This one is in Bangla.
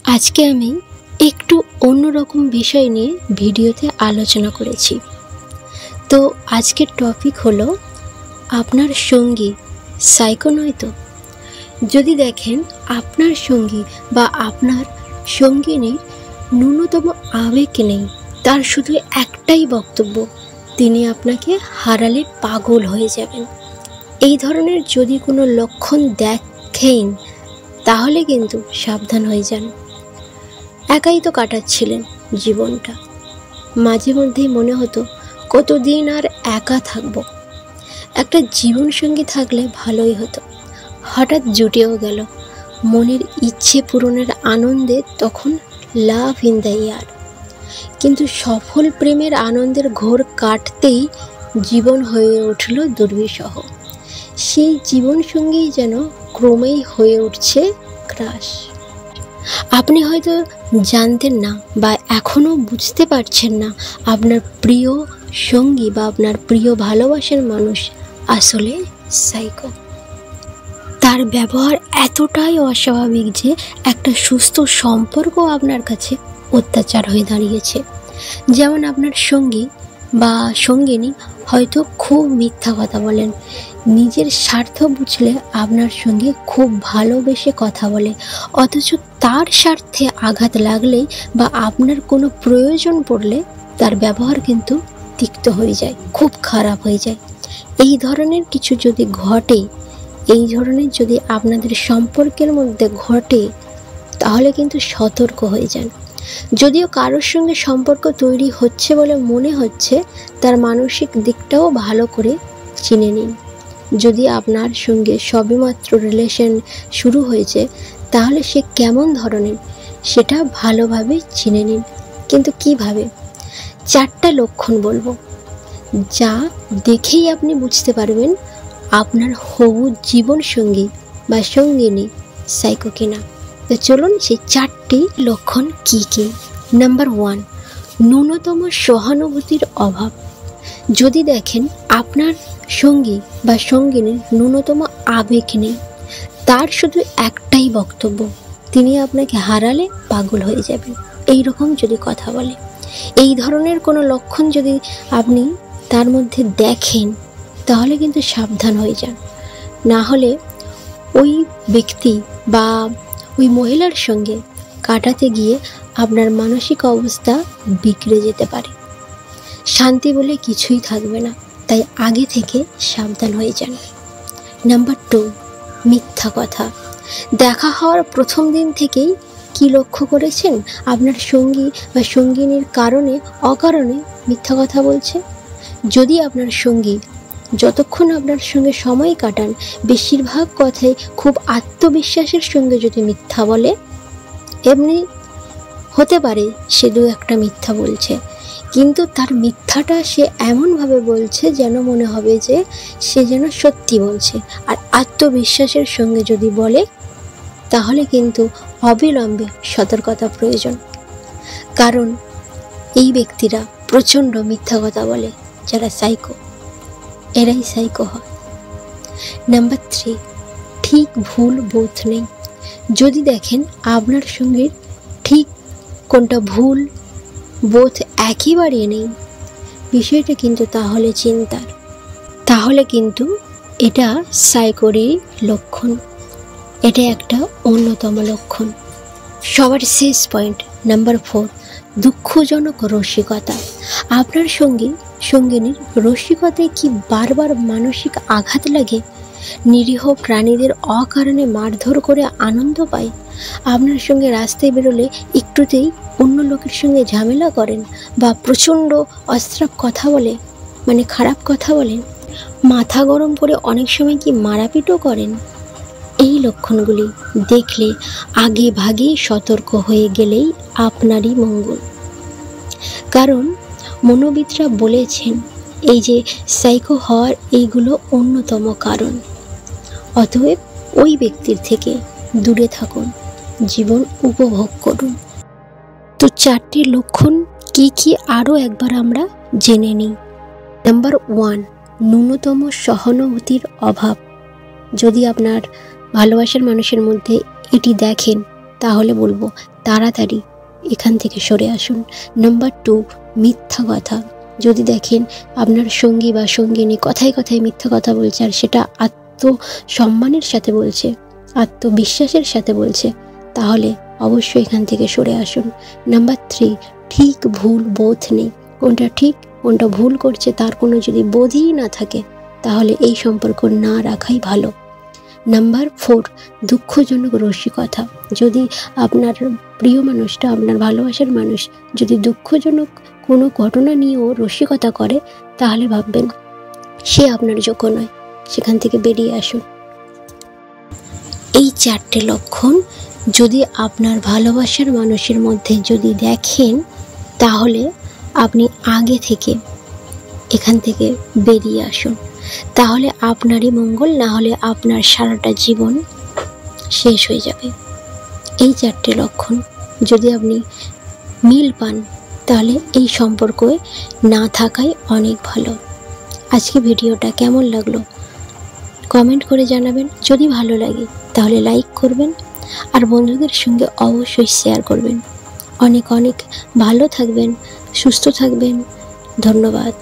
আজকে আমি একটু অন্যরকম বিষয় নিয়ে ভিডিওতে আলোচনা করেছি। তো আজকের টপিক হলো আপনার সঙ্গী সাইকো নয় তো। যদি দেখেন আপনার সঙ্গী বা আপনার সঙ্গিনীর ন্যূনতম আবেগ নেই, তার শুধু একটাই বক্তব্য, তিনি আপনাকে হারালে পাগল হয়ে যাবেন। এই ধরনের যদি কোনো লক্ষণ দেখেন তাহলে কিন্তু সাবধান হয়ে যান। একাই তো কাটাচ্ছিলেন জীবনটা, মাঝে মধ্যেই মনে হতো কতদিন আর একা থাকবো, একটা জীবনসঙ্গী থাকলে ভালোই হতো। হঠাৎ জুটেও গেল, মনের ইচ্ছে পূরণের আনন্দে তখন লাভ ইন দ্য ইয়ার। কিন্তু সফল প্রেমের আনন্দের ঘোর কাটতেই জীবন হয়ে উঠল দুর্বিষহ। সেই জীবনসঙ্গী যেন ক্রমেই হয়ে উঠছে ক্রাশ। আপনি হয়তো জানতেন না বা এখনও বুঝতে পারছেন না আপনার প্রিয় সঙ্গী বা আপনার প্রিয় ভালোবাসার মানুষ আসলে সাইকো। তার ব্যবহার এতটাই অস্বাভাবিক যে একটা সুস্থ সম্পর্ক আপনার কাছে অত্যাচার হয়ে দাঁড়িয়েছে। যেমন আপনার সঙ্গী বা সঙ্গিনী হয়তো খুব মিথ্যা কথা বলেন, নিজের স্বার্থ বুঝলে আপনার সঙ্গে খুব ভালোবেসে কথা বলে, অথচ তার স্বার্থে আঘাত লাগলেই বা আপনার কোনো প্রয়োজন পড়লে তার ব্যবহার কিন্তু তিক্ত হয়ে যায়, খুব খারাপ হয়ে যায়। এই ধরনের কিছু যদি ঘটে, এই ধরনের যদি আপনাদের সম্পর্কের মধ্যে ঘটে, তাহলে কিন্তু সতর্ক হয়ে যান। যদিও কারোর সঙ্গে সম্পর্ক তৈরি হচ্ছে বলে মনে হচ্ছে, তার মানসিক দিকটাও ভালো করে চিনে নিন। যদি আপনার সঙ্গে সবেমাত্র রিলেশন শুরু হয়েছে, তাহলে সে কেমন ধরনের সেটা ভালোভাবে চিনে নিন। কিন্তু কিভাবে? 4টা লক্ষণ বলবো, যা দেখেই আপনি বুঝতে পারবেন আপনার হবু জীবনসঙ্গী বা সঙ্গিনী সাইকো কিনা। তো চলুন সেই 4টি লক্ষণ কি কি। নাম্বার 1, ন্যূনতম সহানুভূতির অভাব। যদি দেখেন আপনার সঙ্গী বা সঙ্গিনীর ন্যূনতম আবেগ নেই, তার শুধু একটাই বক্তব্য, তিনি আপনাকে হারালে পাগল হয়ে যাবেন, এই রকম যদি কথা বলে, এই ধরনের কোনো লক্ষণ যদি আপনি তার মধ্যে দেখেন, তাহলে কিন্তু সাবধান হয়ে যান। না হলে ওই ব্যক্তি বা ওই মহিলার সঙ্গে কাটাতে গিয়ে আপনার মানসিক অবস্থা বিগড়ে যেতে পারে, শান্তি বলে কিছুই থাকবে না। তাই আগে থেকে সাবধান হয়ে যান। নাম্বার 2, মিথ্যা কথা। দেখা হওয়ার প্রথম দিন থেকেই কি লক্ষ্য করেছেন আপনার সঙ্গী বা সঙ্গিনীর অকারণে মিথ্যা কথা বলছে? যদি আপনার সঙ্গী যতক্ষণ আপনার সঙ্গে সময় কাটান, বেশিরভাগ কথাই খুব আত্মবিশ্বাসের সঙ্গে যদি মিথ্যা বলে, এমনি হতে পারে সে 2-1টা মিথ্যা বলছে, কিন্তু তার মিথ্যাটা সে এমনভাবে বলছে যেন মনে হবে যে সে যেন সত্যি বলছে। আর আত্মবিশ্বাসের সঙ্গে যদি বলে, তাহলে কিন্তু অবিলম্বে সতর্কতা প্রয়োজন। কারণ এই ব্যক্তিরা প্রচণ্ড মিথ্যা কথা বলে, যারা সাইকো, এরাই সাইকো হয়। নাম্বার 3, ঠিক ভুল বোধ নেই। যদি দেখেন আপনার সঙ্গে ঠিক কোনটা ভুল বোধ একেবারে নেই, বিষয়টা কিন্তু তাহলে চিন্তার, তাহলে কিন্তু এটা সাইকোরই লক্ষণ। এটা একটা অন্যতম লক্ষণ। সবার শেষ পয়েন্ট, নাম্বার 4, দুঃখজনক রসিকতা। আপনার সঙ্গিনীর রসিকতায় কি বারবার মানসিক আঘাত লাগে? নিরীহ প্রাণীদের অকারণে মারধর করে আনন্দ পায়? আপনার সঙ্গে রাস্তায় বেরোলে একটুতেই অন্য লোকের সঙ্গে ঝামেলা করেন বা প্রচণ্ড অশ্রাব কথা বলে, মানে খারাপ কথা বলেন? মাথা গরম করে অনেক সময় কি মারাপিটও করেন? এই লক্ষণগুলি দেখলে আগে ভাগেই সতর্ক হয়ে গেলেই আপনারই মঙ্গল। কারণ মনোবিদরা বলেছেন, এই যে সাইকো হওয়ার এইগুলো অন্যতম কারণ। অতএব ওই ব্যক্তির থেকে দূরে থাকুন, জীবন উপভোগ করুন। তো 4টি লক্ষণ কি কি আরও একবার আমরা জেনে নিই। নাম্বার 1, ন্যূনতম সহানুভূতির অভাব। যদি আপনার ভালোবাসার মানুষের মধ্যে এটি দেখেন, তাহলে বলবো তাড়াতাড়ি এখান থেকে সরে আসুন। নাম্বার 2, মিথ্যা কথা। যদি দেখেন আপনার সঙ্গী বা সঙ্গিনী কথায় কথায় মিথ্যা কথা বলছে, আর সেটা আত্মসম্মানের সাথে বলছে, আত্মবিশ্বাসের সাথে বলছে, তাহলে অবশ্যই এখান থেকে সরে আসুন। নাম্বার 3, ঠিক ভুল বোধ নেই। কোনটা ঠিক কোনটা ভুল করছে তার কোনো যদি বোধই না থাকে, তাহলে এই সম্পর্ক না রাখাই ভালো। নাম্বার 4, দুঃখজনক রসিকতা। যদি আপনার প্রিয় মানুষটা, আপনার ভালোবাসার মানুষ যদি দুঃখজনক কোনো ঘটনা নিয়েও রসিকতা করে, তাহলে ভাববেন সে আপনার যোগ্য নয়, সেখান থেকে বেরিয়ে আসুন। এই 4টে লক্ষণ যদি আপনার ভালোবাসার মানুষের মধ্যে যদি দেখেন, তাহলে আপনি আগে থেকে এখান থেকে বেরিয়ে আসুন। তাহলে আপনারই মঙ্গল, না হলে আপনার সারাটা জীবন শেষ হয়ে যাবে। এই 4টে লক্ষণ যদি আপনি মিল পান, তাহলে এই সম্পর্কে না থাকাই অনেক ভালো। আজকে ভিডিওটা কেমন লাগলো কমেন্ট করে জানাবেন। যদি ভালো লাগে তাহলে লাইক করবেন, আর বন্ধুদের সঙ্গে অবশ্যই শেয়ার করবেন। অনেক অনেক ভালো থাকবেন, সুস্থ থাকবেন। ধন্যবাদ।